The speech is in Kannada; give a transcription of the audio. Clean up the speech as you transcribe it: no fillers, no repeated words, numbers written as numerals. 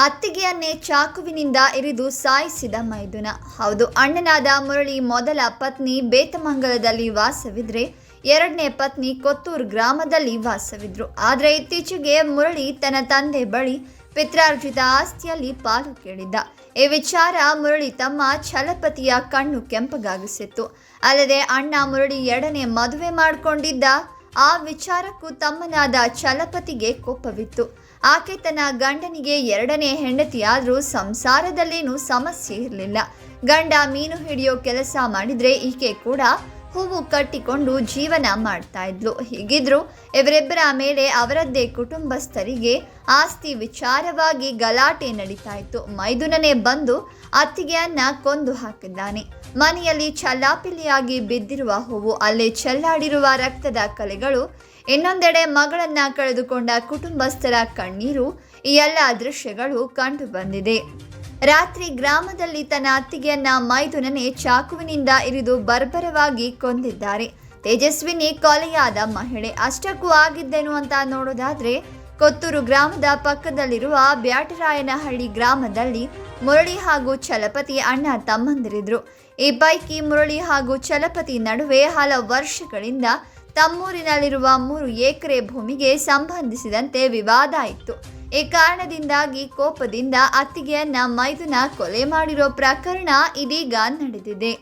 ಅತ್ತಿಗೆಯನ್ನೇ ಚಾಕುವಿನಿಂದ ಇರಿದು ಸಾಯಿಸಿದ ಮೈದುನ. ಹೌದು, ಅಣ್ಣನಾದ ಮುರಳಿ ಮೊದಲ ಪತ್ನಿ ಬೇತಮಂಗಲದಲ್ಲಿ ವಾಸವಿದ್ರೆ ಎರಡನೇ ಪತ್ನಿ ಕೊತ್ತೂರು ಗ್ರಾಮದಲ್ಲಿ ವಾಸವಿದ್ರು. ಆದರೆ ಇತ್ತೀಚೆಗೆ ಮುರಳಿ ತನ್ನ ತಂದೆ ಬಳಿ ಪಿತ್ರಾರ್ಜಿತ ಆಸ್ತಿಯಲ್ಲಿ ಪಾಲು ಕೇಳಿದ್ದ. ಈ ವಿಚಾರ ಮುರಳಿ ತಮ್ಮ ಛಲಪತಿಯ ಕಣ್ಣು ಕೆಂಪಗಾಗಿಸಿತ್ತು. ಅಲ್ಲದೆ ಅಣ್ಣ ಮುರಳಿ ಎರಡನೇ ಮದುವೆ ಮಾಡಿಕೊಂಡಿದ್ದ ಆ ವಿಚಾರಕ್ಕೂ ತಮ್ಮನಾದ ಛಲಪತಿಗೆ ಕೋಪವಿತ್ತು. ಆಕೆ ತನ್ನ ಗಂಡನಿಗೆ ಎರಡನೇ ಹೆಂಡತಿಯಾದರೂ ಸಂಸಾರದಲ್ಲೇನೂ ಸಮಸ್ಯೆ ಇರಲಿಲ್ಲ. ಗಂಡ ಮೀನು ಹಿಡಿಯೋ ಕೆಲಸ ಮಾಡಿದ್ರೆ ಈಕೆ ಕೂಡ ಹೂವು ಕಟ್ಟಿಕೊಂಡು ಜೀವನ ಮಾಡ್ತಾ ಇದ್ಲು. ಹೀಗಿದ್ರು ಇವರಿಬ್ಬರ ಮೇಲೆ ಅವರದ್ದೇ ಕುಟುಂಬಸ್ಥರಿಗೆ ಆಸ್ತಿ ವಿಚಾರವಾಗಿ ಗಲಾಟೆ ನಡೀತಾ ಇತ್ತು. ಮೈದುನನೇ ಬಂದು ಅತ್ತಿಗೆಯನ್ನ ಕೊಂದು ಹಾಕಿದ್ದಾನೆ. ಮನೆಯಲ್ಲಿ ಚಲ್ಲಾಪಿಲ್ಲಿಯಾಗಿ ಬಿದ್ದಿರುವ ಹೂವು, ಅಲ್ಲೇ ಚೆಲ್ಲಾಡಿರುವ ರಕ್ತದ ಕಲೆಗಳು, ಇನ್ನೊಂದೆಡೆ ಮಗಳನ್ನ ಕಳೆದುಕೊಂಡ ಕುಟುಂಬಸ್ಥರ ಕಣ್ಣೀರು, ಈ ಎಲ್ಲ ದೃಶ್ಯಗಳು ಕಂಡು ಬಂದಿದೆ. ರಾತ್ರಿ ಗ್ರಾಮದಲ್ಲಿ ತನ್ನ ಅತ್ತಿಗೆಯನ್ನ ಮೈದುನನೇ ಚಾಕುವಿನಿಂದ ಇರಿದು ಬರ್ಬರವಾಗಿ ಕೊಂದಿದ್ದಾರೆ. ತೇಜಸ್ವಿನಿ ಕೊಲೆಯಾದ ಮಹಿಳೆ. ಅಷ್ಟಕ್ಕೂ ಆಗಿದ್ದೇನು ಅಂತ ನೋಡೋದಾದ್ರೆ, ಕೊತ್ತೂರು ಗ್ರಾಮದ ಪಕ್ಕದಲ್ಲಿರುವ ಬ್ಯಾಟರಾಯನಹಳ್ಳಿ ಗ್ರಾಮದಲ್ಲಿ ಮುರಳಿ ಹಾಗೂ ಛಲಪತಿ ಅಣ್ಣ ತಮ್ಮಂದಿರಿದ್ರು. ಈ ಪೈಕಿ ಮುರಳಿ ಹಾಗೂ ಛಲಪತಿ ನಡುವೆ ಹಲವು ವರ್ಷಗಳಿಂದ ತಮ್ಮೂರಿನಲ್ಲಿರುವ 3 ಎಕರೆ ಭೂಮಿಗೆ ಸಂಬಂಧಿಸಿದಂತೆ ವಿವಾದ ಇತ್ತು. ಈ ಕಾರಣದಿಂದಾಗಿ ಕೋಪದಿಂದ ಅತ್ತಿಗೆಯನ್ನ ಮೈದುನ ಕೊಲೆ ಮಾಡಿರೋ ಪ್ರಕರಣ ಇದೀಗ ನಡೆದಿದೆ.